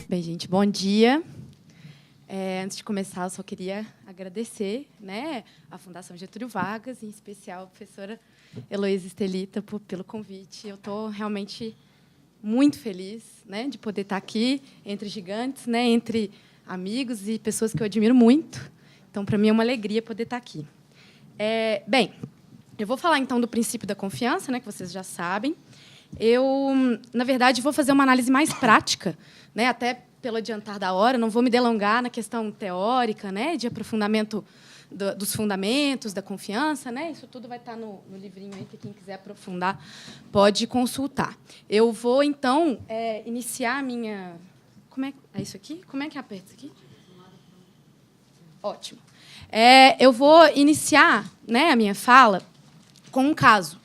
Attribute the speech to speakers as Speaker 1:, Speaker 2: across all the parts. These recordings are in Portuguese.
Speaker 1: Bem, gente, bom dia. Antes de começar, eu só queria agradecer, né, à Fundação Getúlio Vargas, em especial a professora Heloísa Estelita, pelo convite. Eu estou realmente muito feliz, né, de poder estar aqui entre gigantes, né, entre amigos e pessoas que eu admiro muito. Então, para mim, é uma alegria poder estar aqui. Bem, eu vou falar, então, do princípio da confiança, né, que vocês já sabem. Eu, na verdade, vou fazer uma análise mais prática, né, até pelo adiantar da hora, não vou me delongar na questão teórica, né, de aprofundamento dos fundamentos da confiança, né, isso tudo vai estar no livrinho aí, que quem quiser aprofundar pode consultar. Eu vou, então, iniciar a minha... É isso aqui? Como é que aperta isso aqui? Ótimo. Eu vou iniciar, né, a minha fala com um caso.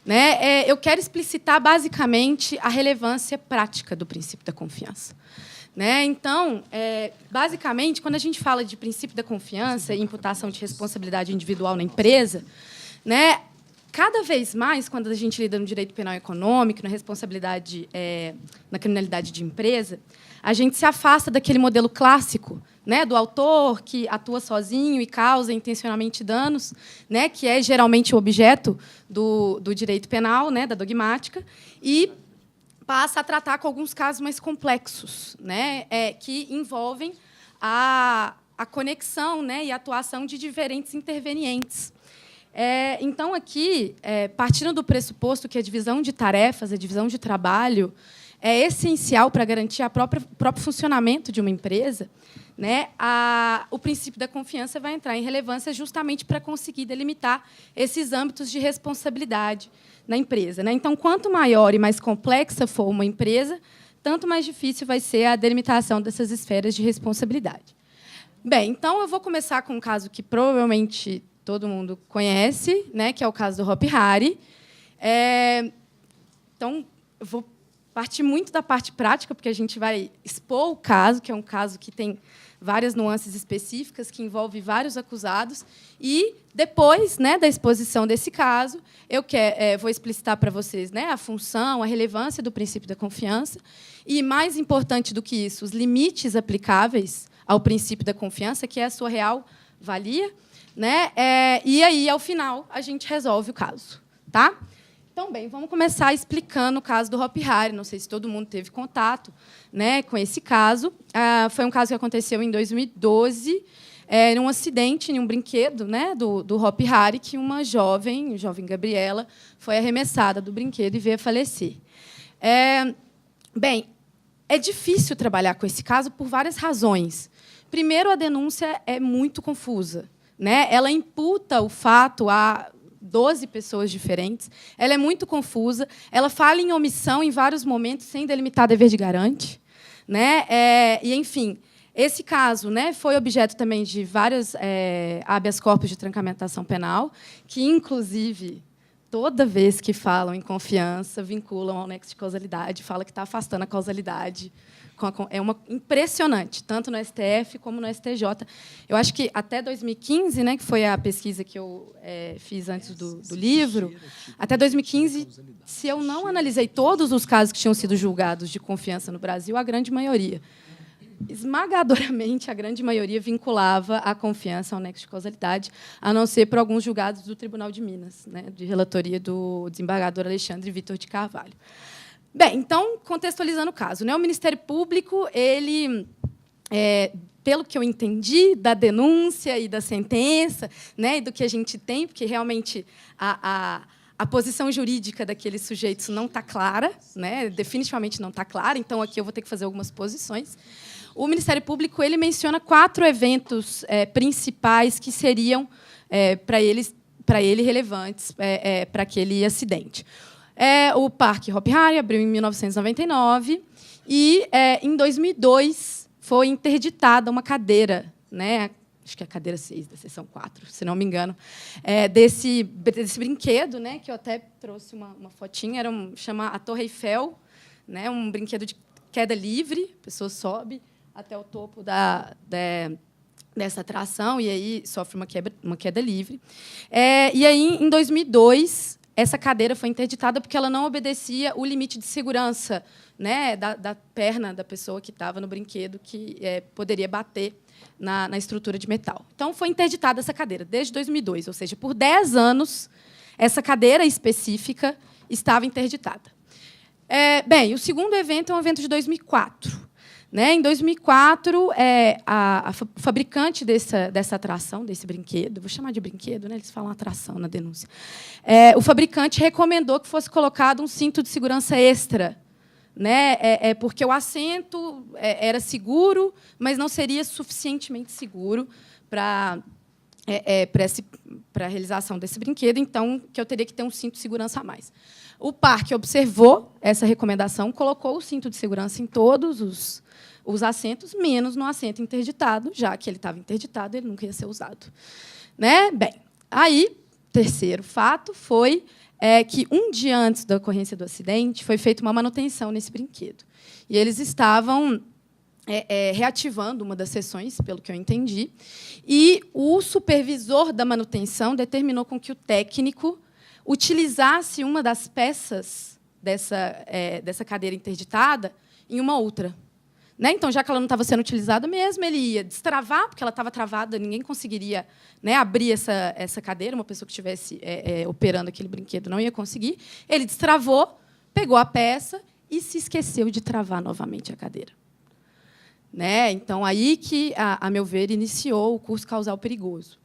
Speaker 1: Né? Eu quero explicitar, basicamente, a relevância prática do princípio da confiança. Né? Então, basicamente, quando a gente fala de princípio da confiança e imputação de responsabilidade individual na empresa, né, cada vez mais, quando a gente lida no direito penal econômico, na responsabilidade, na criminalidade de empresa, a gente se afasta daquele modelo clássico, né, do autor que atua sozinho e causa intencionalmente danos, né, que é geralmente o objeto do direito penal, né, da dogmática, e passa a tratar com alguns casos mais complexos, né, que envolvem a conexão, né, e a atuação de diferentes intervenientes. Então, aqui, partindo do pressuposto que a divisão de tarefas, a divisão de trabalho, é essencial para garantir o próprio funcionamento de uma empresa, né, o princípio da confiança vai entrar em relevância justamente para conseguir delimitar esses âmbitos de responsabilidade na empresa. Né? Então, quanto maior e mais complexa for uma empresa, tanto mais difícil vai ser a delimitação dessas esferas de responsabilidade. Bem, então, eu vou começar com um caso que provavelmente todo mundo conhece, né, que é o caso do Hopi Hari. Então, eu vou partir muito da parte prática, porque a gente vai expor o caso, que é um caso que tem várias nuances específicas, que envolve vários acusados. E, depois, né, da exposição desse caso, eu vou explicitar para vocês, né, a função, a relevância do princípio da confiança e, mais importante do que isso, os limites aplicáveis ao princípio da confiança, que é a sua real valia. Né? E, aí, ao final, a gente resolve o caso. Tá? Então, bem, vamos começar explicando o caso do Hopi Hari. Não sei se todo mundo teve contato, né, com esse caso. Foi um caso que aconteceu em 2012, num acidente, em um brinquedo, né, do Hopi Hari, que uma jovem, a jovem Gabriela, foi arremessada do brinquedo e veio a falecer. Bem, é difícil trabalhar com esse caso por várias razões. Primeiro, a denúncia é muito confusa. Né? Ela imputa o fato a 12 pessoas diferentes, ela é muito confusa, ela fala em omissão em vários momentos, sem delimitar dever de garante. Né? E, enfim, esse caso, né, foi objeto também de vários habeas corpus de trancamento da ação penal, que, inclusive, toda vez que falam em confiança, vinculam ao nexo de causalidade, fala que está afastando a causalidade. É impressionante, tanto no STF como no STJ. Eu acho que até 2015, né, que foi a pesquisa que eu fiz antes do livro, até 2015, se eu não analisei todos os casos que tinham sido julgados de confiança no Brasil, a grande maioria, esmagadoramente, a grande maioria vinculava a confiança ao nexo de causalidade, a não ser por alguns julgados do Tribunal de Minas, né, de relatoria do desembargador Alexandre Vitor de Carvalho. Bem, então, contextualizando o caso, né, o Ministério Público, ele, pelo que eu entendi da denúncia e da sentença, né, e do que a gente tem, porque realmente a posição jurídica daqueles sujeitos não está clara, né, definitivamente não está clara, então aqui eu vou ter que fazer algumas posições. O Ministério Público ele menciona 4 eventos principais que seriam, para ele, relevantes para aquele acidente. O Parque Hopi Hari abriu em 1999 e, em 2002, foi interditada uma cadeira, né, acho que é a cadeira 6 da seção 4, se não me engano, desse brinquedo, né, que eu até trouxe uma fotinha, chama a Torre Eiffel, né, um brinquedo de queda livre, a pessoa sobe até o topo dessa atração, e aí sofre uma queda livre. E aí, em 2002, essa cadeira foi interditada porque ela não obedecia o limite de segurança, né, da perna da pessoa que estava no brinquedo, que poderia bater na estrutura de metal. Então, foi interditada essa cadeira desde 2002, ou seja, por 10 anos, essa cadeira específica estava interditada. Bem, o segundo evento é um evento de 2004. Né? Em 2004, a fabricante dessa atração, desse brinquedo, vou chamar de brinquedo, né? Eles falam atração na denúncia, o fabricante recomendou que fosse colocado um cinto de segurança extra, né? Porque o assento era seguro, mas não seria suficientemente seguro para a realização desse brinquedo, então que eu teria que ter um cinto de segurança a mais. O parque observou essa recomendação, colocou o cinto de segurança em todos os assentos, menos no assento interditado, já que ele estava interditado, ele nunca ia ser usado. Né? Bem, aí, terceiro fato foi que, um dia antes da ocorrência do acidente, foi feita uma manutenção nesse brinquedo. E eles estavam reativando uma das sessões, pelo que eu entendi, e o supervisor da manutenção determinou com que o técnico utilizasse uma das peças dessa cadeira interditada em uma outra. Né? Então, já que ela não estava sendo utilizada mesmo, ele ia destravar, porque ela estava travada, ninguém conseguiria, né, abrir essa cadeira, uma pessoa que estivesse operando aquele brinquedo não ia conseguir. Ele destravou, pegou a peça e se esqueceu de travar novamente a cadeira. Né? Então, aí que, a meu ver, iniciou o curso causal perigoso.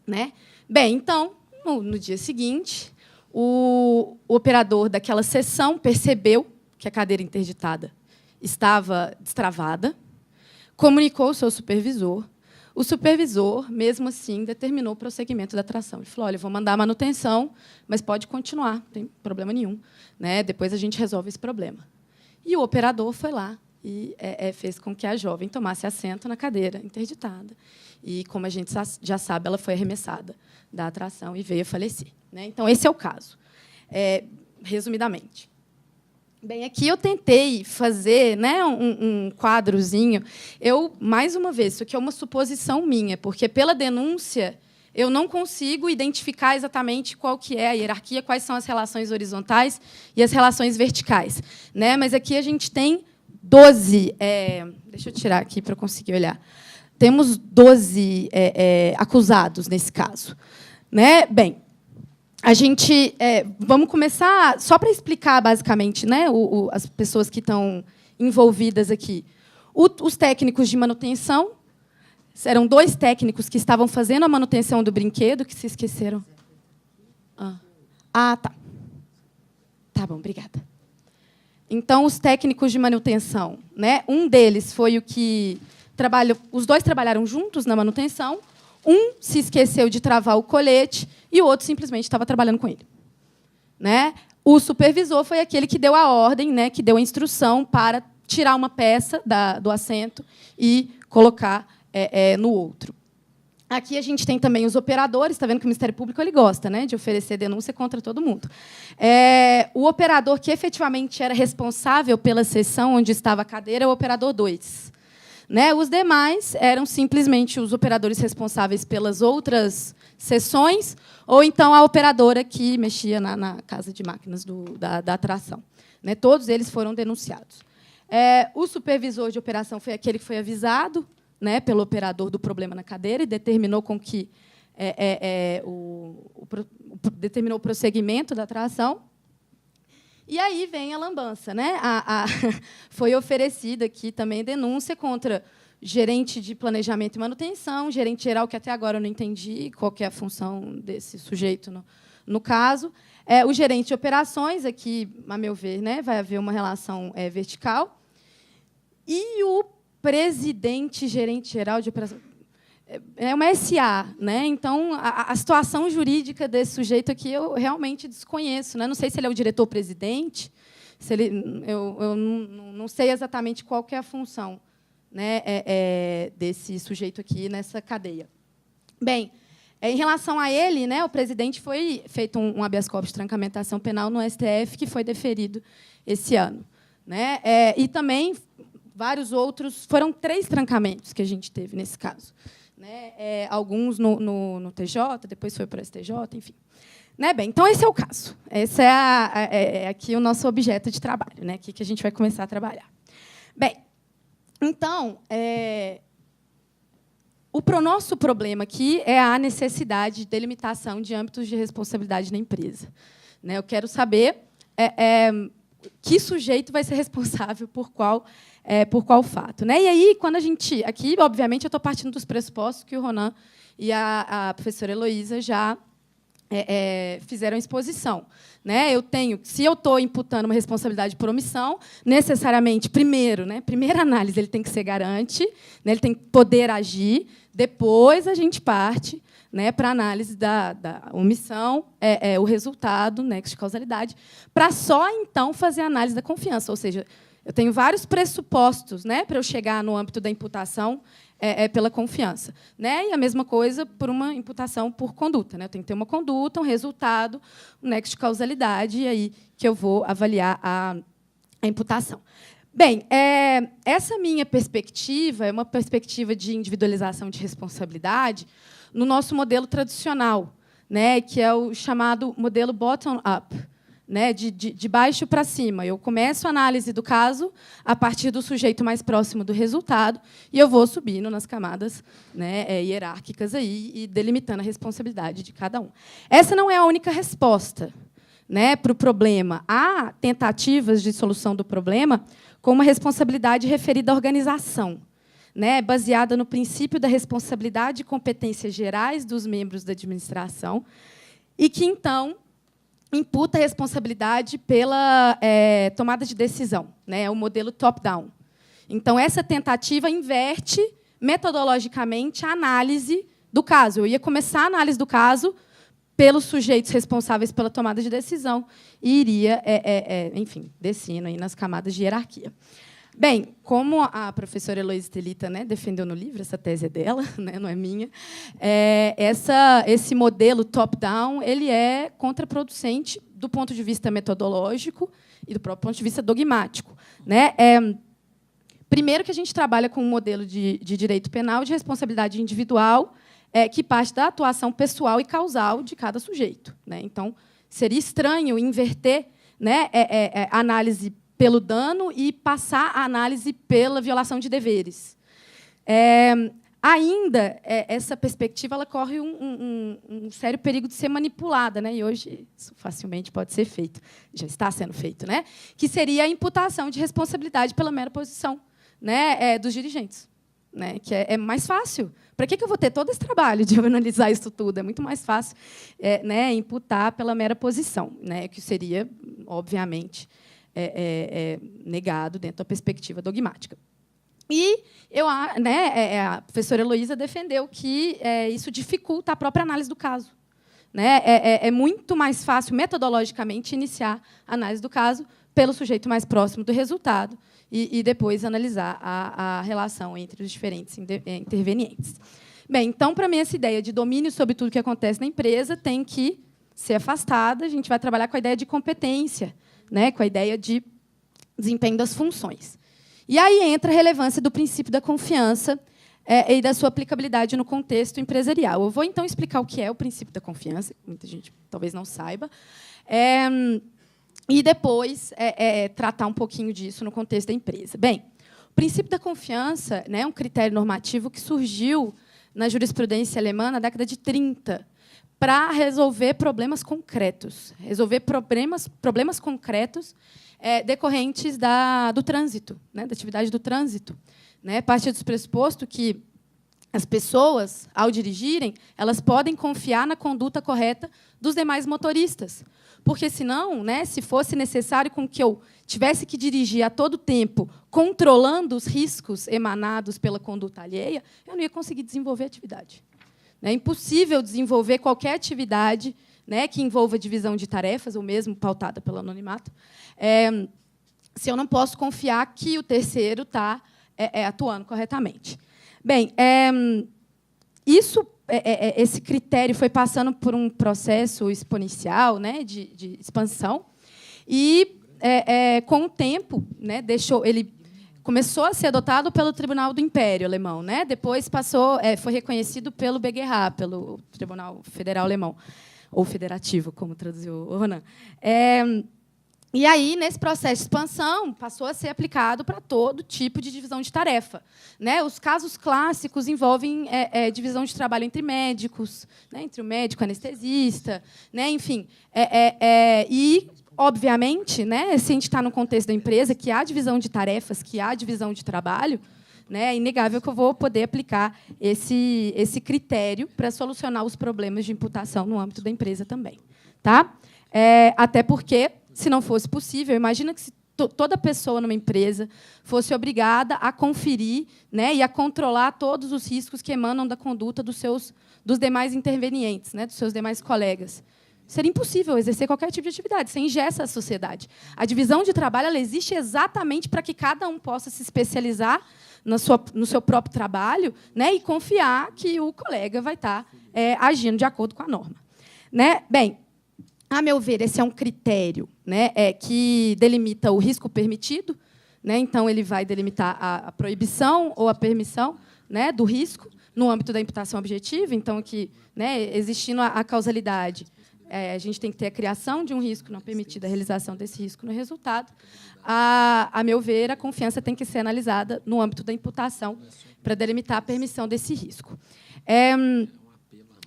Speaker 1: Né? Bem, então, no dia seguinte, o operador daquela sessão percebeu que a cadeira interditada estava destravada, comunicou ao seu supervisor. O supervisor, mesmo assim, determinou o prosseguimento da atração. Ele falou: olha, eu vou mandar a manutenção, mas pode continuar, não tem problema nenhum. Né? Depois a gente resolve esse problema. E o operador foi lá e fez com que a jovem tomasse assento na cadeira interditada. E, como a gente já sabe, ela foi arremessada da atração e veio a falecer. Né? Então, esse é o caso, resumidamente. Bem, aqui eu tentei fazer, né, um quadrozinho. Mais uma vez, isso aqui é uma suposição minha, porque, pela denúncia, eu não consigo identificar exatamente qual que é a hierarquia, quais são as relações horizontais e as relações verticais. Né? Mas aqui a gente tem 12... deixa eu tirar aqui para eu conseguir olhar. Temos 12 acusados, nesse caso. Né? Bem, a gente vamos começar só para explicar basicamente, né, as pessoas que estão envolvidas aqui. Os técnicos de manutenção, eram 2 técnicos que estavam fazendo a manutenção do brinquedo que se esqueceram. Tá. Tá bom, obrigada. Então, os técnicos de manutenção, né, um deles foi o que trabalhou. Os 2 trabalharam juntos na manutenção. Um se esqueceu de travar o colete e o outro simplesmente estava trabalhando com ele. Né? O supervisor foi aquele que deu a ordem, né, que deu a instrução para tirar uma peça do assento e colocar no outro. Aqui a gente tem também os operadores. Está vendo que o Ministério Público ele gosta, né, de oferecer denúncia contra todo mundo. O operador que efetivamente era responsável pela sessão onde estava a cadeira é o operador 2. Né? Os demais eram simplesmente os operadores responsáveis pelas outras sessões, ou então a operadora que mexia na casa de máquinas da atração. Né? Todos eles foram denunciados. O supervisor de operação foi aquele que foi avisado, né, pelo operador do problema na cadeira e determinou com que determinou o prosseguimento da atração. E aí vem a lambança. Né? Foi oferecida aqui também denúncia contra gerente de planejamento e manutenção, gerente geral, que até agora eu não entendi qual que é a função desse sujeito no caso. O gerente de operações, aqui, a meu ver, né, vai haver uma relação vertical. E o presidente gerente geral de operações. É uma SA. Né? Então, a situação jurídica desse sujeito aqui eu realmente desconheço. Né? Não sei se ele é o diretor-presidente, eu não sei exatamente qual que é a função, né, desse sujeito aqui nessa cadeia. Bem, em relação a ele, né, o presidente foi feito um habeas corpus de trancamento da ação penal no STF, que foi deferido esse ano. Né? E também vários outros. Foram 3 trancamentos que a gente teve nesse caso. né? Alguns no TJ, depois foi para o STJ, enfim. Né? Bem, então, esse é o caso. Esse é aqui o nosso objeto de trabalho, né? Aqui que a gente vai começar a trabalhar. Bem, então, o nosso problema aqui é a necessidade de delimitação de âmbitos de responsabilidade na empresa. Né? Eu quero saber que sujeito vai ser responsável por qual fato. Né? E aí, quando a gente... Aqui, obviamente, eu estou partindo dos pressupostos que o Ronan e a professora Heloísa já fizeram exposição. Né? Se eu estou imputando uma responsabilidade por omissão, necessariamente, primeiro, né, primeira análise, ele tem que ser garante, né, ele tem que poder agir, depois a gente parte, né, para a análise da omissão, o resultado, nexo de causalidade, para só, então, fazer a análise da confiança. Ou seja, eu tenho vários pressupostos, né, para eu chegar no âmbito da imputação pela confiança. Né? E a mesma coisa por uma imputação por conduta. Né? Eu tenho que ter uma conduta, um resultado, um nexo de causalidade, e aí que eu vou avaliar a imputação. Bem, essa minha perspectiva é uma perspectiva de individualização de responsabilidade no nosso modelo tradicional, né, que é o chamado modelo bottom-up, né, de baixo para cima. Eu começo a análise do caso a partir do sujeito mais próximo do resultado e eu vou subindo nas camadas, né, hierárquicas aí, e delimitando a responsabilidade de cada um. Essa não é a única resposta, né, para o problema. Há tentativas de solução do problema com uma responsabilidade referida à organização, né, baseada no princípio da responsabilidade e competências gerais dos membros da administração e que, então, imputa a responsabilidade pela tomada de decisão, né, o modelo top-down. Então, essa tentativa inverte metodologicamente a análise do caso. Eu ia começar a análise do caso pelos sujeitos responsáveis pela tomada de decisão e iria, enfim, descendo aí nas camadas de hierarquia. Bem, como a professora Heloísa Telita, né, defendeu no livro, essa tese é dela, né, não é minha, esse modelo top-down ele é contraproducente do ponto de vista metodológico e do próprio ponto de vista dogmático. Né? Primeiro, que a gente trabalha com um modelo de direito penal de responsabilidade individual que parte da atuação pessoal e causal de cada sujeito. Né? Então, seria estranho inverter, né, a análise pelo dano e passar a análise pela violação de deveres. Ainda, essa perspectiva ela corre um sério perigo de ser manipulada, né? E hoje isso facilmente pode ser feito, já está sendo feito, né? Que seria a imputação de responsabilidade pela mera posição, né, dos dirigentes, né? Que é mais fácil. Para que eu vou ter todo esse trabalho de analisar isso tudo? É muito mais fácil né, imputar pela mera posição, né? Que seria, obviamente, negado dentro da perspectiva dogmática. E a professora Heloísa defendeu que isso dificulta a própria análise do caso. Né? É muito mais fácil, metodologicamente, iniciar a análise do caso pelo sujeito mais próximo do resultado e depois analisar a relação entre os diferentes intervenientes. Bem, então, para mim, essa ideia de domínio sobre tudo que acontece na empresa tem que ser afastada. A gente vai trabalhar com a ideia de competência, né, com a ideia de desempenho das funções. E aí entra a relevância do princípio da confiança e da sua aplicabilidade no contexto empresarial. Eu vou, então, explicar o que é o princípio da confiança, que muita gente talvez não saiba, e depois tratar um pouquinho disso no contexto da empresa. Bem, o princípio da confiança, né, é um critério normativo que surgiu na jurisprudência alemã na década de 30, para resolver problemas concretos, problemas concretos decorrentes do trânsito, né, da atividade do trânsito. Né, parte do pressuposto que as pessoas, ao dirigirem, elas podem confiar na conduta correta dos demais motoristas. Porque, senão, né, se fosse necessário com que eu tivesse que dirigir a todo tempo, controlando os riscos emanados pela conduta alheia, eu não ia conseguir desenvolver a atividade. É impossível desenvolver qualquer atividade, né, que envolva divisão de tarefas, ou mesmo pautada pelo anonimato, se eu não posso confiar que o terceiro está atuando corretamente. Bem, esse critério foi passando por um processo exponencial, né, de expansão, e, com o tempo, né, ele começou a ser adotado pelo Tribunal do Império Alemão, né? Depois foi reconhecido pelo BGH, pelo Tribunal Federal Alemão, ou federativo, como traduziu o Ronan. E aí, nesse processo de expansão, passou a ser aplicado para todo tipo de divisão de tarefa, né? Os casos clássicos envolvem divisão de trabalho entre médicos, né? Entre o médico e o anestesista, né? Enfim. E, obviamente, né? Se a gente está no contexto da empresa, que há divisão de tarefas, que há divisão de trabalho, né? É inegável que eu vou poder aplicar esse critério para solucionar os problemas de imputação no âmbito da empresa também. Tá? Até porque, se não fosse possível, imagina que se toda pessoa numa empresa fosse obrigada a conferir, né, e a controlar todos os riscos que emanam da conduta dos demais intervenientes, né, dos seus demais colegas. Seria impossível exercer qualquer tipo de atividade, você engessa a sociedade. A divisão de trabalho ela existe exatamente para que cada um possa se especializar no seu próprio trabalho, né, e confiar que o colega vai estar agindo de acordo com a norma. Né? Bem, a meu ver, esse é um critério, né, que delimita o risco permitido, né, então ele vai delimitar a proibição ou a permissão, né, do risco no âmbito da imputação objetiva, então que, né, existindo a causalidade, a gente tem que ter a criação de um risco não permitida, a realização desse risco no resultado. A meu ver, a confiança tem que ser analisada no âmbito da imputação para delimitar a permissão desse risco.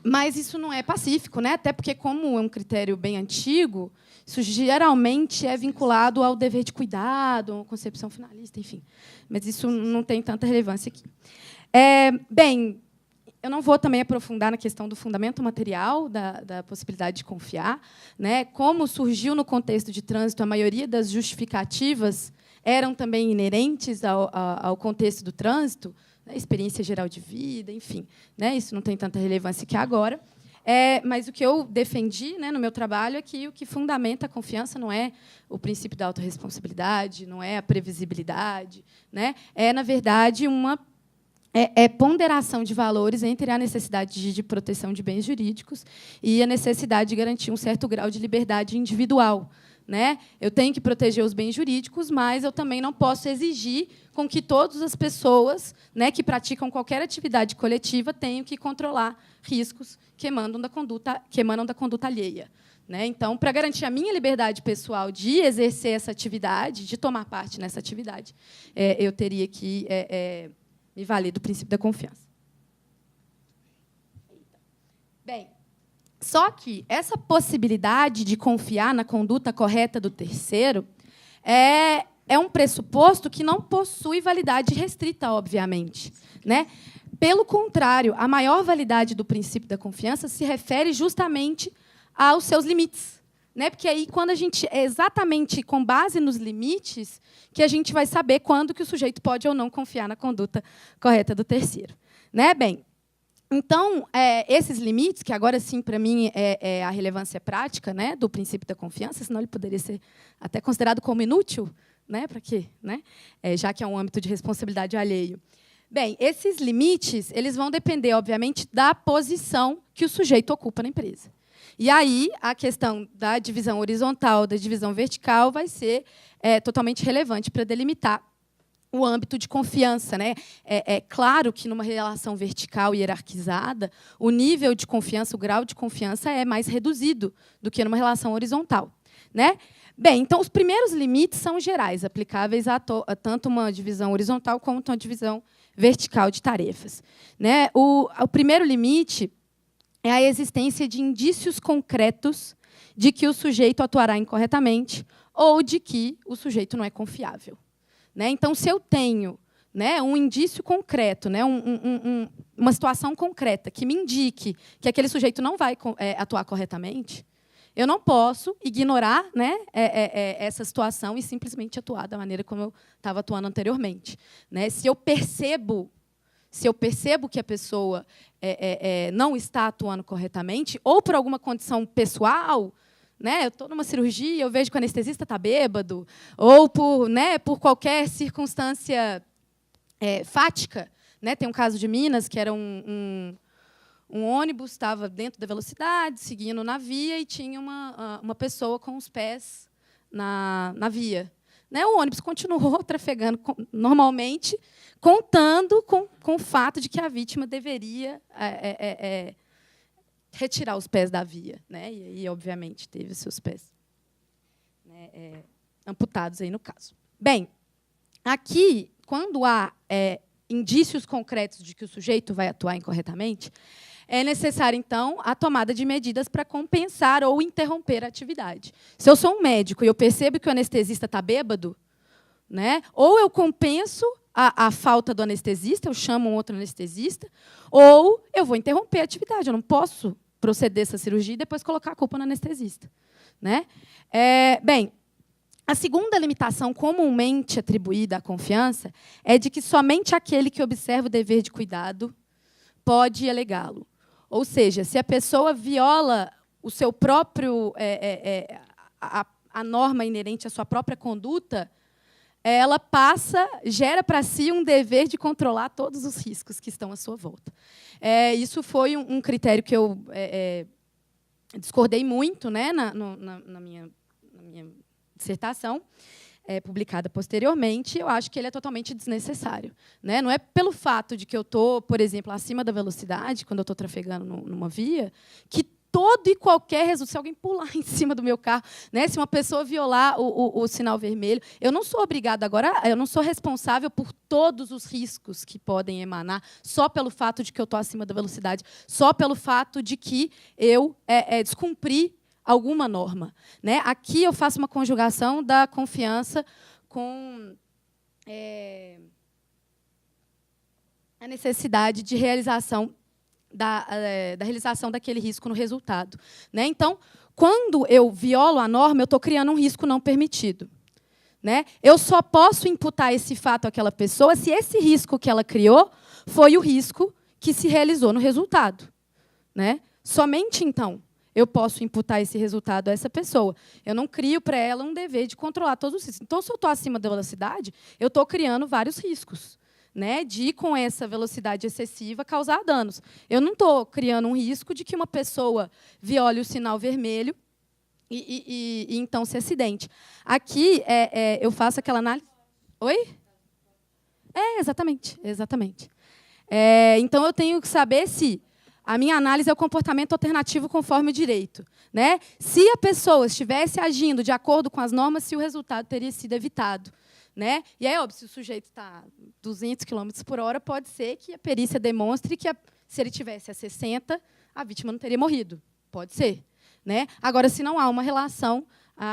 Speaker 1: Mas isso não é pacífico, né? Até porque, como é um critério bem antigo, isso geralmente é vinculado ao dever de cuidado, a uma concepção finalista, enfim. Mas isso não tem tanta relevância aqui. Bem, eu não vou também aprofundar na questão do fundamento material da possibilidade de confiar, né? Como surgiu no contexto de trânsito, a maioria das justificativas eram também inerentes ao contexto do trânsito, experiência geral de vida, enfim, né? Isso não tem tanta relevância aqui agora. Mas o que eu defendi, né, no meu trabalho é que o que fundamenta a confiança não é o princípio da autorresponsabilidade, não é a previsibilidade, né? Na verdade, uma ponderação de valores entre a necessidade de proteção de bens jurídicos e a necessidade de garantir um certo grau de liberdade individual. Né? Eu tenho que proteger os bens jurídicos, mas eu também não posso exigir com que todas as pessoas, né, que praticam qualquer atividade coletiva tenham que controlar riscos que emanam da conduta alheia. Né? Então, para garantir a minha liberdade pessoal de exercer essa atividade, de tomar parte nessa atividade, eu teria que me valer do princípio da confiança. Bem, só que essa possibilidade de confiar na conduta correta do terceiro é um pressuposto que não possui validade restrita, obviamente. Né? Pelo contrário, a maior validade do princípio da confiança se refere justamente aos seus limites. Né? Porque aí, quando a gente é exatamente com base nos limites que a gente vai saber quando que o sujeito pode ou não confiar na conduta correta do terceiro. Né? Bem, então, esses limites, que agora sim, para mim, é a relevância prática, né, do princípio da confiança, senão ele poderia ser até considerado como inútil, né, para quê? Né? Já que é um âmbito de responsabilidade alheio. Bem, esses limites eles vão depender, obviamente, da posição que o sujeito ocupa na empresa. E aí, a questão da divisão horizontal, da divisão vertical, vai ser totalmente relevante para delimitar o âmbito de confiança. Né? É claro que, numa relação vertical e hierarquizada, o nível de confiança, o grau de confiança é mais reduzido do que numa relação horizontal. Né? Bem, então, os primeiros limites são gerais, aplicáveis a tanto uma divisão horizontal quanto uma divisão vertical de tarefas. Né? O primeiro limite é a existência de indícios concretos de que o sujeito atuará incorretamente ou de que o sujeito não é confiável. Né? Então, se eu tenho, né, um indício concreto, né, uma situação concreta que me indique que aquele sujeito não vai atuar corretamente, eu não posso ignorar, né, essa situação e simplesmente atuar da maneira como eu estava atuando anteriormente. Né? Se eu percebo que a pessoa não está atuando corretamente, ou por alguma condição pessoal, né, eu estou numa cirurgia, eu vejo que o anestesista está bêbado, ou por qualquer circunstância fática. Né? Tem um caso de Minas, que era um ônibus, estava dentro da velocidade, seguindo na via, e tinha uma pessoa com os pés na via. né, o ônibus continuou trafegando normalmente, contando com o fato de que a vítima deveria retirar os pés da via, né? E aí, obviamente, teve seus pés, né, amputados aí no caso. Bem, aqui, quando há indícios concretos de que o sujeito vai atuar incorretamente, é necessário, então, a tomada de medidas para compensar ou interromper a atividade. Se eu sou um médico e eu percebo que o anestesista está bêbado, né, ou eu compenso a falta do anestesista, eu chamo um outro anestesista, ou eu vou interromper a atividade. Eu não posso proceder essa cirurgia e depois colocar a culpa no anestesista, né? Bem, a segunda limitação comumente atribuída à confiança é de que somente aquele que observa o dever de cuidado pode alegá-lo. Ou seja, se a pessoa viola o seu próprio a norma inerente à sua própria conduta, ela gera para si um dever de controlar todos os riscos que estão à sua volta. Isso foi um critério que eu discordei muito, né, na minha dissertação, publicada posteriormente. Eu acho que ele é totalmente desnecessário, né? Não é pelo fato de que eu estou, por exemplo, acima da velocidade, quando eu estou trafegando numa via, que todo e qualquer resultado, se alguém pular em cima do meu carro, né, se uma pessoa violar o sinal vermelho, eu não sou obrigada agora, eu não sou responsável por todos os riscos que podem emanar só pelo fato de que eu estou acima da velocidade, só pelo fato de que eu descumpri alguma norma, né? Aqui eu faço uma conjugação da confiança com a necessidade de realização da realização daquele risco no resultado, né? Então, quando eu violo a norma, eu estou criando um risco não permitido, né? Eu só posso imputar esse fato àquela pessoa se esse risco que ela criou foi o risco que se realizou no resultado, né? Somente então eu posso imputar esse resultado a essa pessoa. Eu não crio para ela um dever de controlar todos os riscos. Então, se eu estou acima da velocidade, eu estou criando vários riscos, né, de, com essa velocidade excessiva, causar danos. Eu não estou criando um risco de que uma pessoa viole o sinal vermelho e então se acidente. Aqui eu faço aquela análise... Oi? Exatamente. Então, eu tenho que saber se a minha análise é o comportamento alternativo conforme o direito, né? Se a pessoa estivesse agindo de acordo com as normas, se o resultado teria sido evitado, né? E aí, óbvio, se o sujeito está 200 km por hora, pode ser que a perícia demonstre que, se ele tivesse a 60, a vítima não teria morrido. Pode ser, né? Agora, se não há uma relação,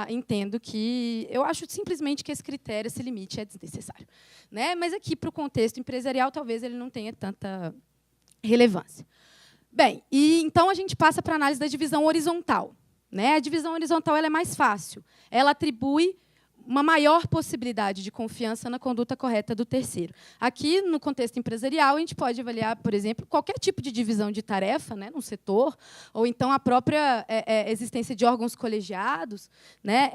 Speaker 1: entendo que... Eu acho simplesmente que esse critério, esse limite, é desnecessário, né? Mas aqui, para o contexto empresarial, talvez ele não tenha tanta relevância. Bem, então a gente passa para a análise da divisão horizontal, né? A divisão horizontal ela é mais fácil. Ela atribui uma maior possibilidade de confiança na conduta correta do terceiro. Aqui, no contexto empresarial, a gente pode avaliar, por exemplo, qualquer tipo de divisão de tarefa, né, no setor, ou então a própria existência de órgãos colegiados, né,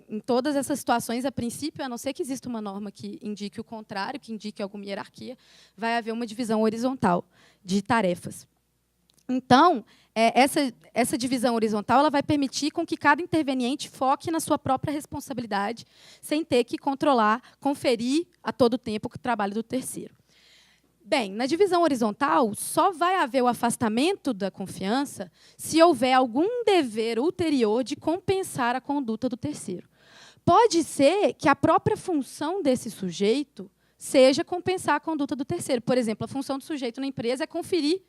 Speaker 1: em todas essas situações, a princípio, a não ser que exista uma norma que indique o contrário, que indique alguma hierarquia, vai haver uma divisão horizontal de tarefas. Então, essa divisão horizontal ela vai permitir com que cada interveniente foque na sua própria responsabilidade, sem ter que controlar, conferir a todo tempo o trabalho do terceiro. Bem, na divisão horizontal, só vai haver o afastamento da confiança se houver algum dever ulterior de compensar a conduta do terceiro. Pode ser que a própria função desse sujeito seja compensar a conduta do terceiro. Por exemplo, a função do sujeito na empresa é conferir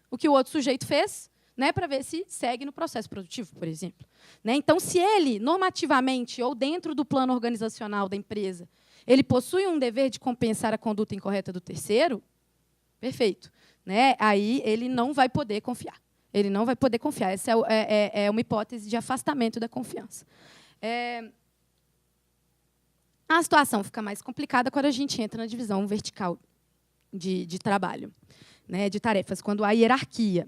Speaker 1: o que o outro sujeito fez, né, para ver se segue no processo produtivo, por exemplo, né? Então, se ele, normativamente, ou dentro do plano organizacional da empresa, ele possui um dever de compensar a conduta incorreta do terceiro, perfeito, né? Aí ele não vai poder confiar. Ele não vai poder confiar. Essa é uma hipótese de afastamento da confiança. A situação fica mais complicada quando a gente entra na divisão vertical de trabalho, né, de tarefas, quando há hierarquia.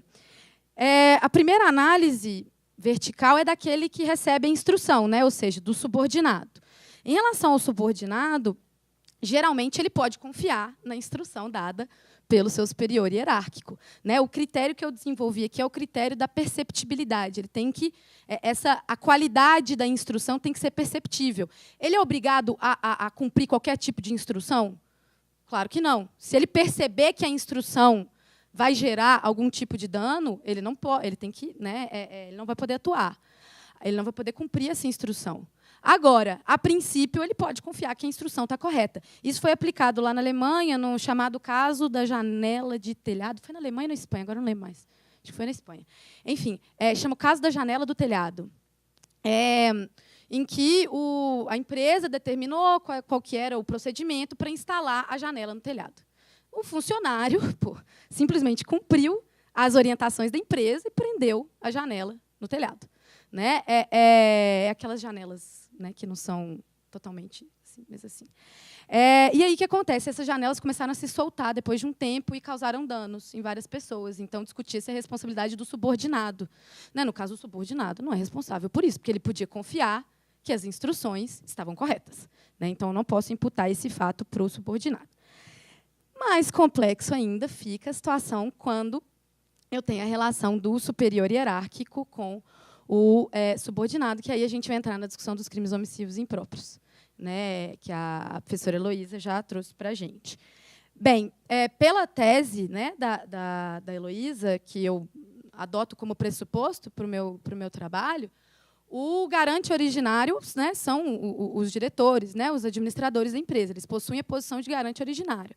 Speaker 1: A primeira análise vertical é daquele que recebe a instrução, né, ou seja, do subordinado. Em relação ao subordinado, geralmente ele pode confiar na instrução dada pelo seu superior hierárquico, né? O critério que eu desenvolvi aqui é o critério da perceptibilidade. Ele tem que a qualidade da instrução tem que ser perceptível. Ele é obrigado a cumprir qualquer tipo de instrução? Claro que não. Se ele perceber que a instrução vai gerar algum tipo de dano, ele não pode, ele tem que, né? Ele não vai poder atuar. Ele não vai poder cumprir essa instrução. Agora, a princípio, ele pode confiar que a instrução está correta. Isso foi aplicado lá na Alemanha, no chamado caso da janela de telhado. Foi na Alemanha ou na Espanha? Agora não lembro mais. Acho que foi na Espanha. Enfim, chama o caso da janela do telhado. Em que a empresa determinou qual que era o procedimento para instalar a janela no telhado. O funcionário simplesmente cumpriu as orientações da empresa e prendeu a janela no telhado. Né? Aquelas janelas, né, que não são totalmente assim, mas assim. E aí o que acontece? Essas janelas começaram a se soltar depois de um tempo e causaram danos em várias pessoas. Então, discutia-se a responsabilidade do subordinado. Né? No caso, o subordinado não é responsável por isso, porque ele podia confiar que as instruções estavam corretas. Né? Então, eu não posso imputar esse fato para o subordinado. Mais complexo ainda fica a situação quando eu tenho a relação do superior hierárquico com o subordinado, que aí a gente vai entrar na discussão dos crimes omissivos impróprios, né, que a professora Heloísa já trouxe para a gente. Bem, pela tese, né, da Heloísa, que eu adoto como pressuposto para o meu trabalho, o garante originário, né, são os diretores, né, os administradores da empresa. Eles possuem a posição de garante originário.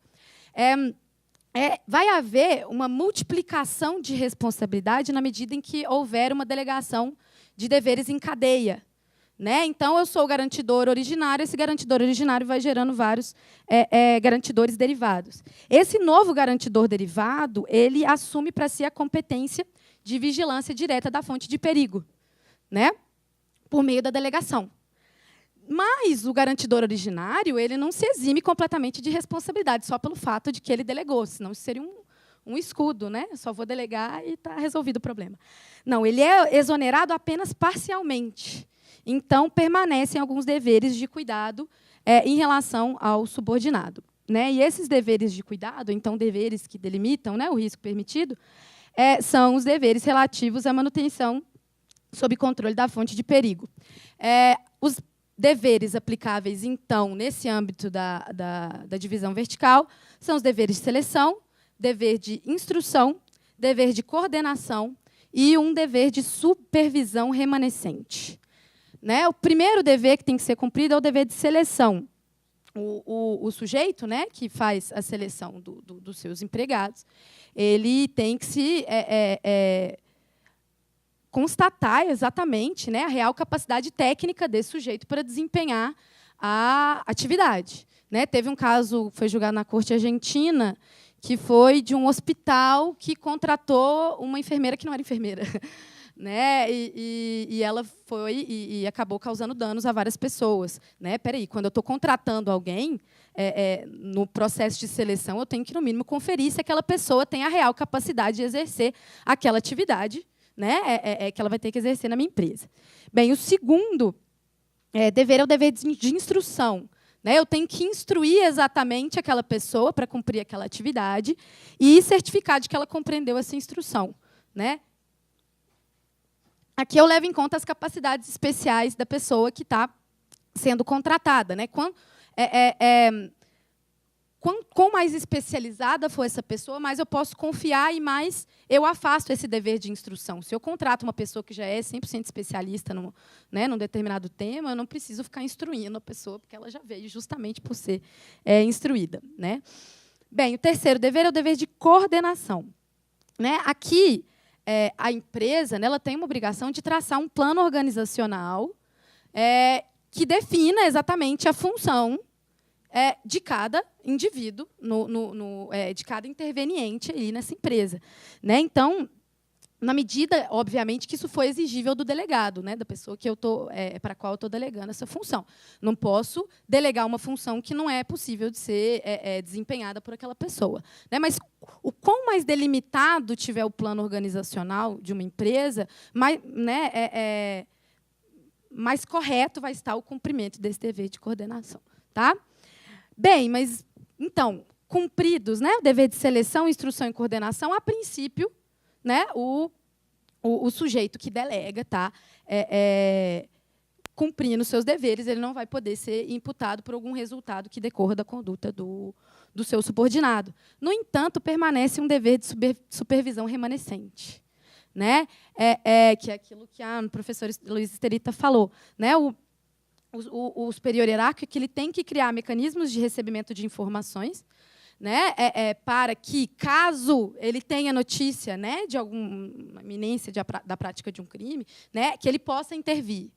Speaker 1: Vai haver uma multiplicação de responsabilidade na medida em que houver uma delegação de deveres em cadeia. Né? Então, eu sou o garantidor originário, esse garantidor originário vai gerando vários garantidores derivados. Esse novo garantidor derivado, ele assume para si a competência de vigilância direta da fonte de perigo, né? Por meio da delegação. Mas o garantidor originário, ele não se exime completamente de responsabilidade, só pelo fato de que ele delegou, senão isso seria um escudo, né? Eu só vou delegar e está resolvido o problema. Não, ele é exonerado apenas parcialmente. Então, permanecem alguns deveres de cuidado em relação ao subordinado. Né? E esses deveres de cuidado, então, deveres que delimitam, né, o risco permitido, são os deveres relativos à manutenção sob controle da fonte de perigo. Os deveres aplicáveis, então, nesse âmbito da divisão vertical, são os deveres de seleção, dever de instrução, dever de coordenação e um dever de supervisão remanescente. Né? O primeiro dever que tem que ser cumprido é o dever de seleção. O sujeito, né, que faz a seleção dos seus empregados, ele tem que se constatar exatamente, né, a real capacidade técnica desse sujeito para desempenhar a atividade. Né? Teve um caso, foi julgado na Corte Argentina, que foi de um hospital que contratou uma enfermeira que não era enfermeira. Né? E ela foi e acabou causando danos a várias pessoas. Né? Peraí, quando eu estou contratando alguém, no processo de seleção, eu tenho que, no mínimo, conferir se aquela pessoa tem a real capacidade de exercer aquela atividade, né? Que ela vai ter que exercer na minha empresa. Bem, o segundo dever é o dever de instrução. Né? Eu tenho que instruir exatamente aquela pessoa para cumprir aquela atividade e certificar de que ela compreendeu essa instrução. Né? Aqui eu levo em conta as capacidades especiais da pessoa que está sendo contratada. Né? Quanto mais especializada for essa pessoa, mais eu posso confiar e mais eu afasto esse dever de instrução. Se eu contrato uma pessoa que já é 100% especialista num determinado tema, eu não preciso ficar instruindo a pessoa, porque ela já veio justamente por ser instruída. Né? Bem, o terceiro dever é o dever de coordenação. Né? Aqui, a empresa, né, ela tem uma obrigação de traçar um plano organizacional que defina exatamente a função de cada indivíduo, de cada interveniente ali nessa empresa. Né? Então, na medida, obviamente, que isso foi exigível do delegado, né, da pessoa que para a qual eu estou delegando essa função. Não posso delegar uma função que não é possível de ser desempenhada por aquela pessoa. Né? Mas o quão mais delimitado tiver o plano organizacional de uma empresa, mais correto vai estar o cumprimento desse dever de coordenação. Tá? Bem, mas, então, cumpridos, né, o dever de seleção, instrução e coordenação, a princípio, né, o sujeito que delega está cumprindo seus deveres, ele não vai poder ser imputado por algum resultado que decorra da conduta do seu subordinado. No entanto, permanece um dever de supervisão remanescente, né? Que é aquilo que a professora Luiz Esterita falou, né? O superior hierárquico que ele tem que criar mecanismos de recebimento de informações, né? Para que, caso ele tenha notícia, né, de alguma iminência da prática de um crime, né, que ele possa intervir.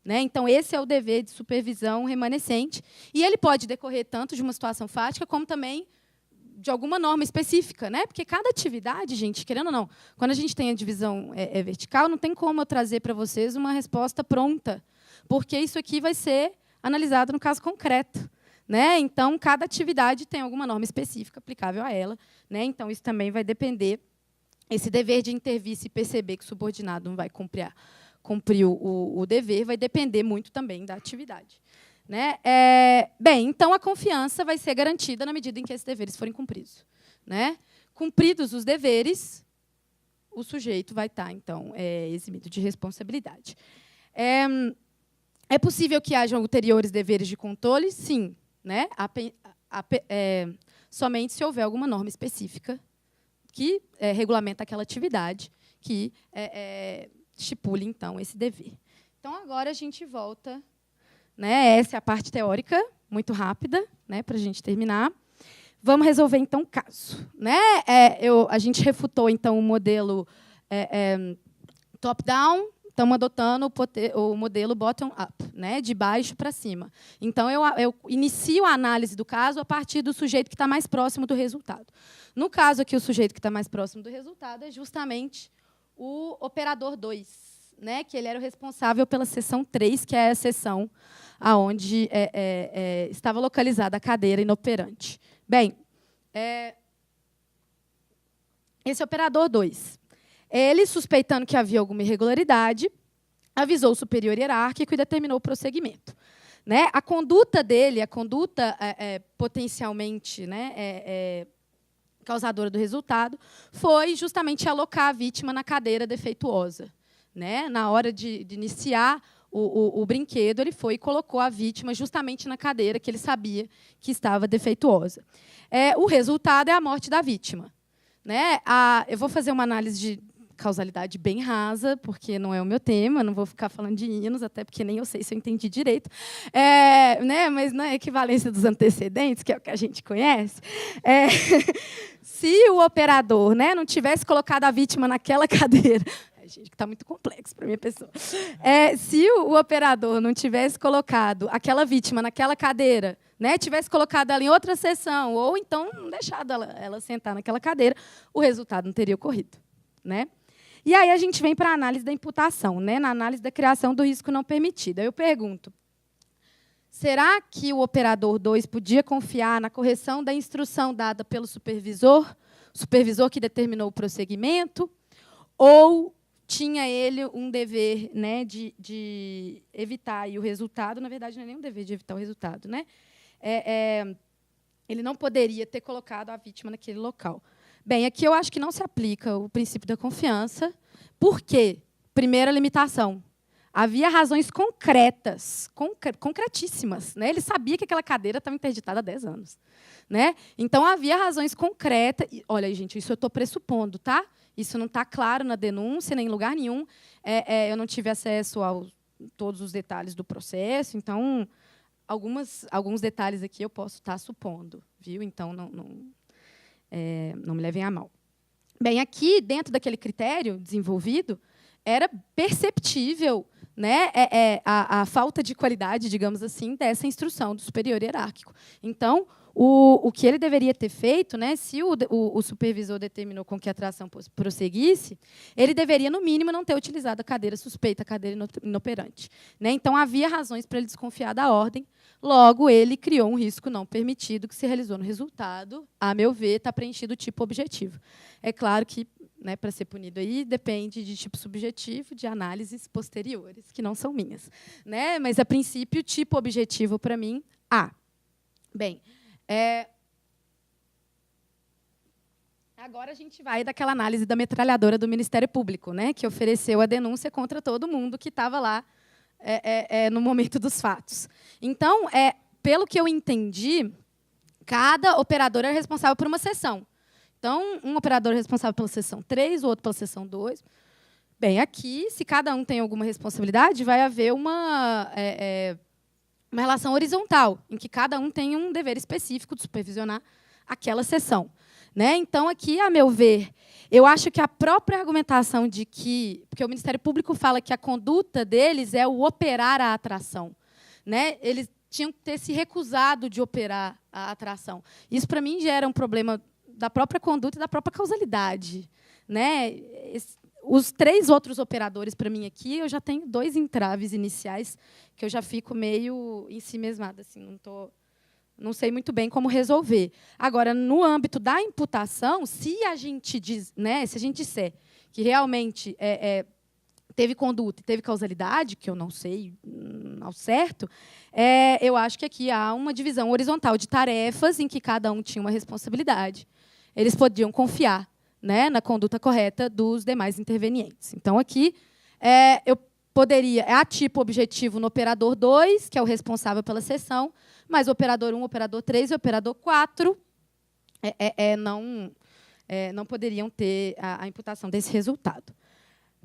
Speaker 1: Né? Então, esse é o dever de supervisão remanescente. E ele pode decorrer tanto de uma situação fática, como também de alguma norma específica. Né? Porque cada atividade, gente, querendo ou não, quando a gente tem a divisão vertical, não tem como eu trazer para vocês uma resposta pronta, porque isso aqui vai ser analisado no caso concreto. Né? Então, cada atividade tem alguma norma específica aplicável a ela. Né? Então, isso também vai depender. Esse dever de intervir, se perceber que o subordinado não vai cumprir o dever, vai depender muito também da atividade. Né? Bem, então, a confiança vai ser garantida na medida em que esses deveres forem cumpridos. Né? Cumpridos os deveres, o sujeito vai estar, então, eximido de responsabilidade. É possível que hajam ulteriores deveres de controle? Sim. Né? Somente se houver alguma norma específica que regulamenta aquela atividade, que estipule, então, esse dever. Então, agora a gente volta. Né? Essa é a parte teórica, muito rápida, né, para a gente terminar. Vamos resolver, então, o caso. Né? A gente refutou, então, o modelo top-down, estamos adotando o modelo bottom-up, né, de baixo para cima. Então, eu inicio a análise do caso a partir do sujeito que está mais próximo do resultado. No caso aqui, o sujeito que está mais próximo do resultado é justamente o operador 2, né, que ele era o responsável pela seção 3, que é a seção onde estava localizada a cadeira inoperante. Bem, esse operador 2, ele, suspeitando que havia alguma irregularidade, avisou o superior hierárquico e determinou o prosseguimento. Né? A conduta dele, a conduta potencialmente, né, causadora do resultado, foi justamente alocar a vítima na cadeira defeituosa. Né? Na hora de iniciar o brinquedo, ele foi e colocou a vítima justamente na cadeira que ele sabia que estava defeituosa. O resultado é a morte da vítima. Né? Eu vou fazer uma análise de causalidade bem rasa, porque não é o meu tema, não vou ficar falando de hinos, até porque nem eu sei se eu entendi direito. Né? Mas na equivalência dos antecedentes, que é o que a gente conhece, se o operador, né, não tivesse colocado a vítima naquela cadeira... Gente, que está muito complexo para a minha pessoa. Se o operador não tivesse colocado aquela vítima naquela cadeira, né, tivesse colocado ela em outra sessão, ou então não deixado ela sentar naquela cadeira, o resultado não teria ocorrido. Né? E aí a gente vem para a análise da imputação, né, na análise da criação do risco não permitido. Aí eu pergunto, será que o operador 2 podia confiar na correção da instrução dada pelo supervisor que determinou o prosseguimento, ou tinha ele um dever, né, de evitar aí o resultado? Na verdade, não é nem um dever de evitar o resultado. Né? Ele não poderia ter colocado a vítima naquele local. Bem, aqui eu acho que não se aplica o princípio da confiança. Por quê? Primeira limitação. Havia razões concretas, concretíssimas. Né? Ele sabia que aquela cadeira estava interditada há 10 anos. Né? Então, havia razões concretas. E, olha, gente, isso eu estou pressupondo, tá? Isso não está claro na denúncia, nem em lugar nenhum. Eu não tive acesso a todos os detalhes do processo, então, alguns detalhes aqui eu posso estar supondo. Viu? Então, não me levem a mal. Bem, aqui, dentro daquele critério desenvolvido, era perceptível, né, a falta de qualidade, digamos assim, dessa instrução do superior hierárquico. Então, o que ele deveria ter feito, né, se o supervisor determinou com que a atração prosseguisse, ele deveria, no mínimo, não ter utilizado a cadeira suspeita, a cadeira inoperante. Né? Então, havia razões para ele desconfiar da ordem. Logo, ele criou um risco não permitido que se realizou no resultado. A meu ver, está preenchido o tipo objetivo. É claro que, né, para ser punido aí, depende de tipo subjetivo, de análises posteriores, que não são minhas. Né? Mas, a princípio, tipo objetivo, para mim, A. Bem, Agora a gente vai daquela análise da metralhadora do Ministério Público, né, que ofereceu a denúncia contra todo mundo que estava lá no momento dos fatos. Então, pelo que eu entendi, cada operador é responsável por uma seção. Então, um operador é responsável pela seção 3, o outro pela seção 2. Bem, aqui, se cada um tem alguma responsabilidade, vai haver uma relação horizontal, em que cada um tem um dever específico de supervisionar aquela seção. Né? Então, aqui, a meu ver, eu acho que a própria argumentação de que... Porque o Ministério Público fala que a conduta deles é o operar a atração. Né? Eles tinham que ter se recusado de operar a atração. Isso, para mim, gera um problema da própria conduta e da própria causalidade. Né? Os 3 outros operadores, para mim, aqui, eu já tenho 2 entraves iniciais que eu já fico meio ensimesmada. Assim, não sei muito bem como resolver. Agora, no âmbito da imputação, se a gente disser que realmente teve conduta e teve causalidade, que eu não sei ao certo, eu acho que aqui há uma divisão horizontal de tarefas em que cada um tinha uma responsabilidade. Eles podiam confiar, né, na conduta correta dos demais intervenientes. Então, aqui, eu poderia... É a tipo objetivo no operador 2, que é o responsável pela seção, mas o operador 1, operador 3 e o operador 4 não poderiam ter a imputação desse resultado.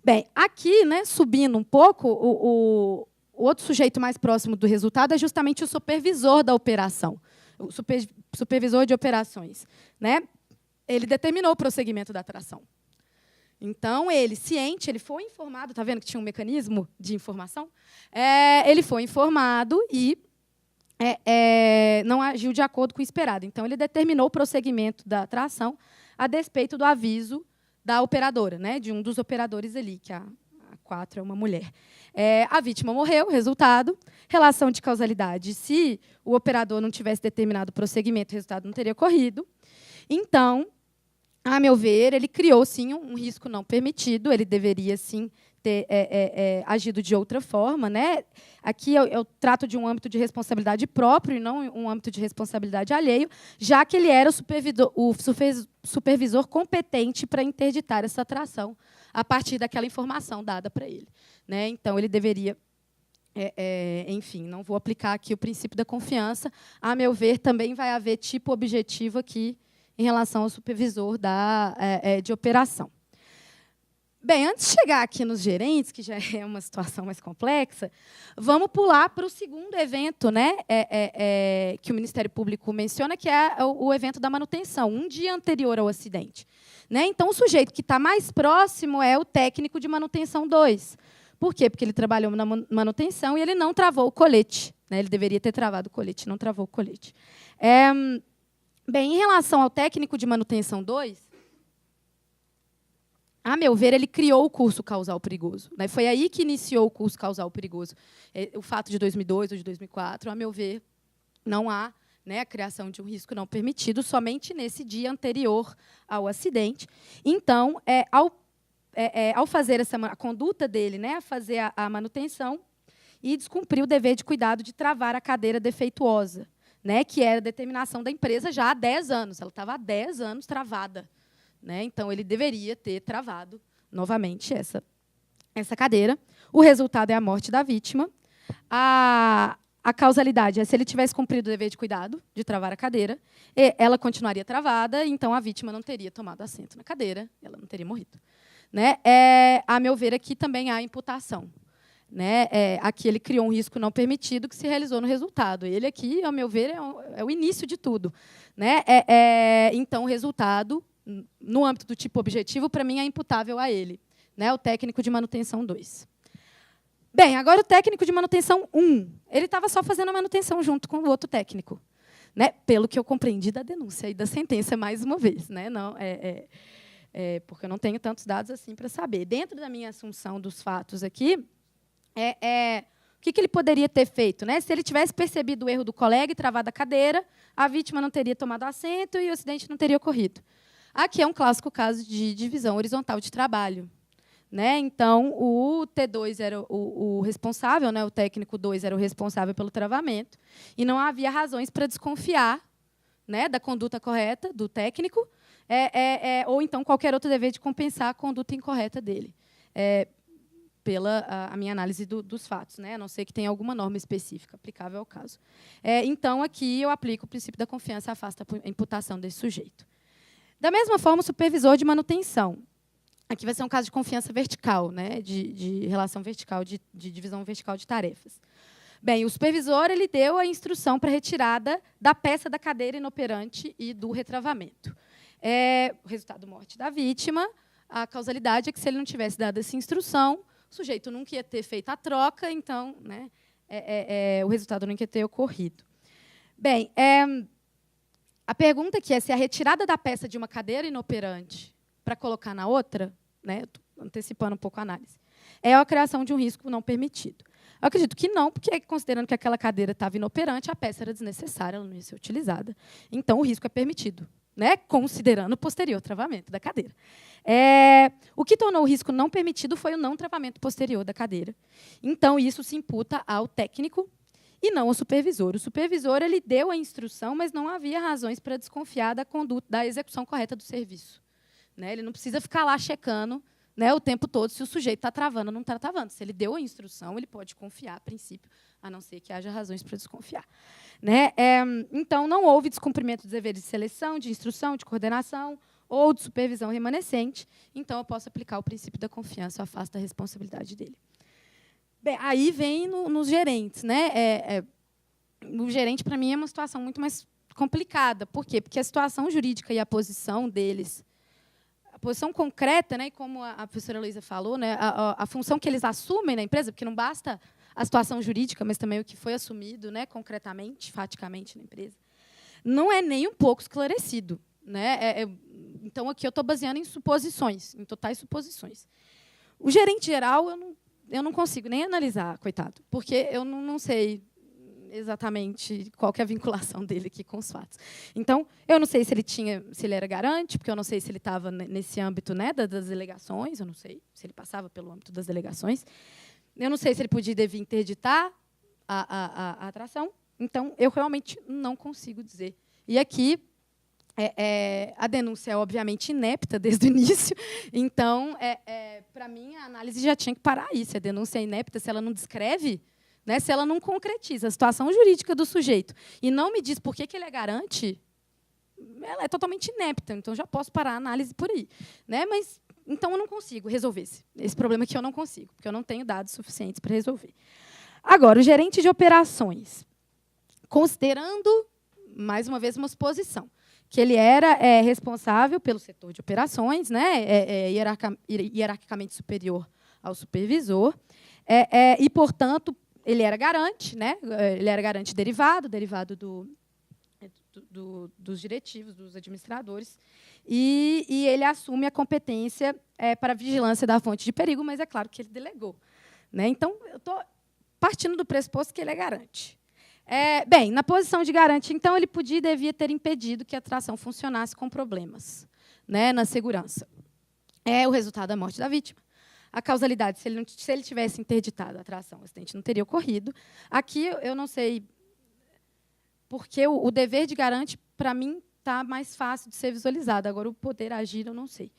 Speaker 1: Bem, aqui, né, subindo um pouco, o outro sujeito mais próximo do resultado é justamente o supervisor da operação, o supervisor de operações. Né? Ele determinou o prosseguimento da atração. Então, ele, ciente, ele foi informado, está vendo que tinha um mecanismo de informação? Ele foi informado e não agiu de acordo com o esperado. Então, ele determinou o prosseguimento da atração a despeito do aviso da operadora, né, de um dos operadores ali, que a 4 é uma mulher. A vítima morreu, resultado. Relação de causalidade. Se o operador não tivesse determinado o prosseguimento, o resultado não teria ocorrido. Então, a meu ver, ele criou, sim, um risco não permitido. Ele deveria, sim, ter agido de outra forma. Né? Aqui eu trato de um âmbito de responsabilidade próprio e não um âmbito de responsabilidade alheio, já que ele era o supervisor competente para interditar essa atração a partir daquela informação dada para ele. Né? Então, ele deveria... enfim, não vou aplicar aqui o princípio da confiança. A meu ver, também vai haver tipo objetivo aqui em relação ao supervisor de operação. Bem, antes de chegar aqui nos gerentes, que já é uma situação mais complexa, vamos pular para o segundo evento, né, que o Ministério Público menciona, que é o evento da manutenção, um dia anterior ao acidente. Né? Então, o sujeito que está mais próximo é o técnico de manutenção 2. Por quê? Porque ele trabalhou na manutenção e ele não travou o colete. Né? Ele deveria ter travado o colete, não travou o colete. Bem, em relação ao técnico de manutenção 2, a meu ver, ele criou o curso causal perigoso. Né? Foi aí que iniciou o curso causal perigoso. O fato de 2002 ou de 2004, a meu ver, não há, né, a criação de um risco não permitido somente nesse dia anterior ao acidente. Então, ao fazer a conduta dele, né, a fazer a manutenção, e descumprir o dever de cuidado de travar a cadeira defeituosa, né, que era a determinação da empresa já há 10 anos. Ela estava há 10 anos travada. Né? Então, ele deveria ter travado novamente essa cadeira. O resultado é a morte da vítima. A causalidade é se ele tivesse cumprido o dever de cuidado de travar a cadeira, ela continuaria travada, então a vítima não teria tomado assento na cadeira, ela não teria morrido. Né? A meu ver, aqui também há imputação. Né? Aqui ele criou um risco não permitido que se realizou no resultado. Ele aqui, ao meu ver, é o início de tudo. Né? Então, o resultado, no âmbito do tipo objetivo, para mim, é imputável a ele, né? O técnico de manutenção 2. Bem, agora o técnico de manutenção 1. Ele estava só fazendo a manutenção junto com o outro técnico. Né? Pelo que eu compreendi da denúncia e da sentença, mais uma vez. Né? Não, porque eu não tenho tantos dados assim para saber. Dentro da minha assunção dos fatos aqui, o que ele poderia ter feito? Né? Se ele tivesse percebido o erro do colega e travado a cadeira, a vítima não teria tomado assento e o acidente não teria ocorrido. Aqui é um clássico caso de divisão horizontal de trabalho. Né? Então, o T2 era o responsável, né? O técnico 2 era o responsável pelo travamento, e não havia razões para desconfiar, né, da conduta correta do técnico, ou então qualquer outro dever de compensar a conduta incorreta dele, pela a minha análise dos fatos, né? A não ser que tenha alguma norma específica aplicável ao caso. Então, aqui eu aplico o princípio da confiança e afasto a imputação desse sujeito. Da mesma forma, o supervisor de manutenção. Aqui vai ser um caso de confiança vertical, né? de relação vertical, de divisão vertical de tarefas. Bem, o supervisor ele deu a instrução para a retirada da peça da cadeira inoperante e do retravamento. O resultado morte da vítima, a causalidade é que, se ele não tivesse dado essa instrução, o sujeito nunca ia ter feito a troca, então, né, o resultado nunca ia ter ocorrido. Bem, a pergunta aqui é se a retirada da peça de uma cadeira inoperante para colocar na outra, né, estou antecipando um pouco a análise, é a criação de um risco não permitido. Eu acredito que não, porque, considerando que aquela cadeira estava inoperante, a peça era desnecessária, ela não ia ser utilizada. Então, o risco é permitido, né, considerando o posterior travamento da cadeira. O que tornou o risco não permitido foi o não travamento posterior da cadeira. Então, isso se imputa ao técnico e não ao supervisor. O supervisor ele deu a instrução, mas não havia razões para desconfiar da conduta, da execução correta do serviço. Né? Ele não precisa ficar lá checando, né, o tempo todo se o sujeito está travando ou não está travando. Se ele deu a instrução, ele pode confiar, a princípio, a não ser que haja razões para desconfiar. Né? Então, não houve descumprimento dos deveres de seleção, de instrução, de coordenação ou de supervisão remanescente. Então, eu posso aplicar o princípio da confiança, eu afasto a responsabilidade dele. Bem, aí vem nos gerentes. Né? O gerente, para mim, é uma situação muito mais complicada. Por quê? Porque a situação jurídica e a posição deles, a posição concreta, né, e como a professora Luísa falou, né, a função que eles assumem na empresa, porque não basta a situação jurídica, mas também o que foi assumido, né, concretamente, faticamente na empresa, não é nem um pouco esclarecido. Né? Então, aqui eu estou baseando em suposições, em totais suposições. O gerente geral, eu não consigo nem analisar, coitado, porque eu não sei exatamente qual que é a vinculação dele aqui com os fatos. Então, eu não sei se ele era garante, porque eu não sei se ele estava nesse âmbito, né, das delegações, eu não sei se ele passava pelo âmbito das delegações. Eu não sei se ele podia e devia interditar a atração. Então, eu realmente não consigo dizer. E aqui, a denúncia é, obviamente, inepta desde o início. Então, para mim, a análise já tinha que parar aí. Se a denúncia é inepta, se ela não descreve, né, se ela não concretiza a situação jurídica do sujeito e não me diz por que ele é garante, ela é totalmente inepta. Então, já posso parar a análise por aí. Né? Mas, então, eu não consigo resolver esse problema que eu não consigo, porque eu não tenho dados suficientes para resolver. Agora, o gerente de operações, considerando, mais uma vez, uma suposição, que ele era responsável pelo setor de operações, né, hierarquicamente superior ao supervisor, e, portanto, ele era garante, né, ele era garante derivado dos diretivos, dos administradores, e ele assume a competência para a vigilância da fonte de perigo, mas é claro que ele delegou. Né? Então, eu estou partindo do pressuposto que ele é garante. Bem, na posição de garante, então, ele podia e devia ter impedido que a atração funcionasse com problemas, né, na segurança. O resultado da morte da vítima. A causalidade, se ele tivesse interditado a atração, o acidente não teria ocorrido. Aqui, eu não sei, porque o dever de garante, para mim, está mais fácil de ser visualizado. Agora, o poder agir, eu não sei.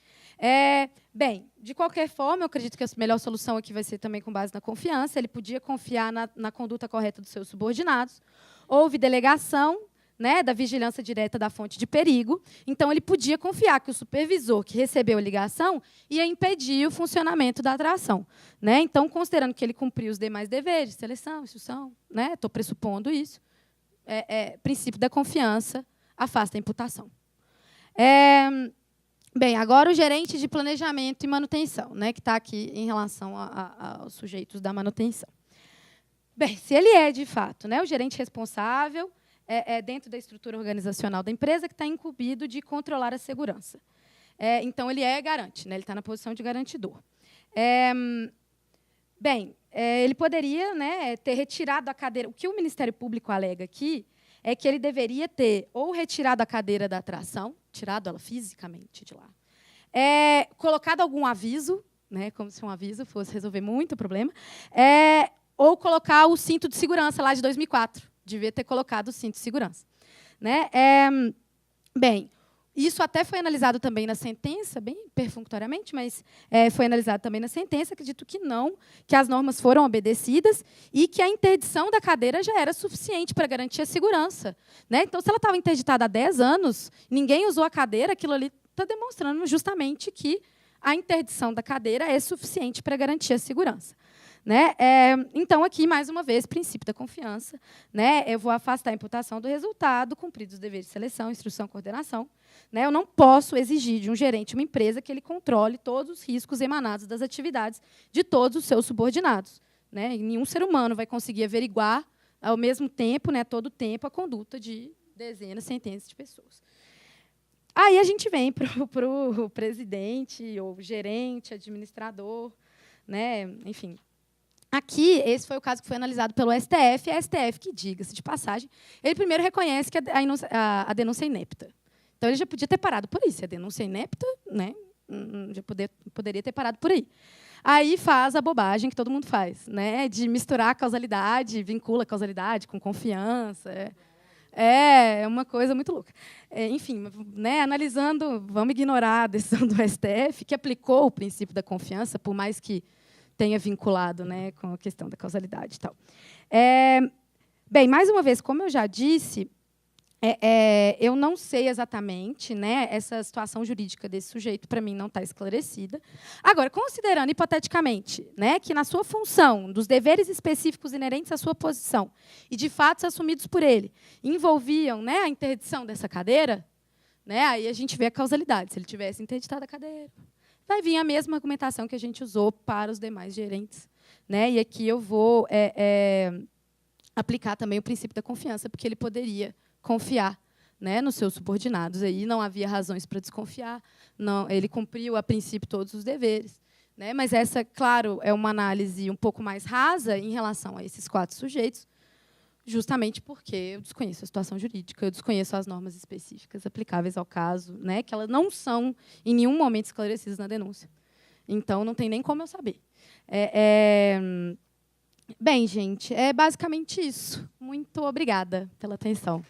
Speaker 1: Bem, de qualquer forma, eu acredito que a melhor solução aqui vai ser também com base na confiança. Ele podia confiar na conduta correta dos seus subordinados. Houve delegação, né, da vigilância direta da fonte de perigo. Então, ele podia confiar que o supervisor que recebeu a ligação ia impedir o funcionamento da atração. Né? Então, considerando que ele cumpriu os demais deveres, seleção, instrução, né, estou pressupondo isso, princípio da confiança afasta a imputação. Bem, agora o gerente de planejamento e manutenção, né, que está aqui em relação aos sujeitos da manutenção. Bem, se ele é, de fato, né, o gerente responsável, dentro da estrutura organizacional da empresa, que está incumbido de controlar a segurança. Então, ele é garante, né, ele está na posição de garantidor. Bem, ele poderia, né, ter retirado a cadeira. O que o Ministério Público alega aqui é que ele deveria ter ou retirado a cadeira da atração, tirado ela fisicamente de lá, colocado algum aviso, né, como se um aviso fosse resolver muito o problema, ou colocar o cinto de segurança lá de 2004. Devia ter colocado o cinto de segurança. Né? Bem, Isso até foi analisado também na sentença, bem perfunctoriamente, mas foi analisado também na sentença. Acredito que não, que as normas foram obedecidas e que a interdição da cadeira já era suficiente para garantir a segurança. Né? Então, se ela estava interditada há 10 anos, ninguém usou a cadeira, aquilo ali está demonstrando justamente que a interdição da cadeira é suficiente para garantir a segurança. Né? Então, aqui, mais uma vez, princípio da confiança. Né? Eu vou afastar a imputação do resultado, cumpridos os deveres de seleção, instrução e coordenação. Né? Eu não posso exigir de um gerente de uma empresa que ele controle todos os riscos emanados das atividades de todos os seus subordinados. Né? E nenhum ser humano vai conseguir averiguar, ao mesmo tempo, né, todo o tempo, a conduta de dezenas, centenas de pessoas. Aí a gente vem para o presidente, ou gerente, administrador, né? Enfim. Aqui, esse foi o caso que foi analisado pelo STF, e a STF, que, diga-se de passagem, ele primeiro reconhece que a denúncia é inepta. Então, ele já podia ter parado por aí. Se a denúncia é inepta, né, já poderia ter parado por aí. Aí faz a bobagem que todo mundo faz, né, de misturar a causalidade, vincula a causalidade com confiança. É uma coisa muito louca. Enfim, né, analisando, vamos ignorar a decisão do STF, que aplicou o princípio da confiança, por mais que tenha vinculado, né, com a questão da causalidade e tal. Bem, mais uma vez, como eu já disse, eu não sei exatamente, né, essa situação jurídica desse sujeito, para mim, não está esclarecida. Agora, considerando, hipoteticamente, né, que, na sua função, dos deveres específicos inerentes à sua posição e de fatos assumidos por ele, envolviam, né, a interdição dessa cadeira, né, aí a gente vê a causalidade. Se ele tivesse interditado a cadeira, vai vir a mesma argumentação que a gente usou para os demais gerentes. Né? E aqui eu vou aplicar também o princípio da confiança, porque ele poderia confiar, né, nos seus subordinados. Aí não havia razões para desconfiar, não, ele cumpriu, a princípio, todos os deveres. Né? Mas essa, claro, é uma análise um pouco mais rasa em relação a esses 4 sujeitos, justamente porque eu desconheço a situação jurídica, eu desconheço as normas específicas aplicáveis ao caso, né, que elas não são, em nenhum momento, esclarecidas na denúncia. Então, não tem nem como eu saber. Bem, gente, é basicamente isso. Muito obrigada pela atenção.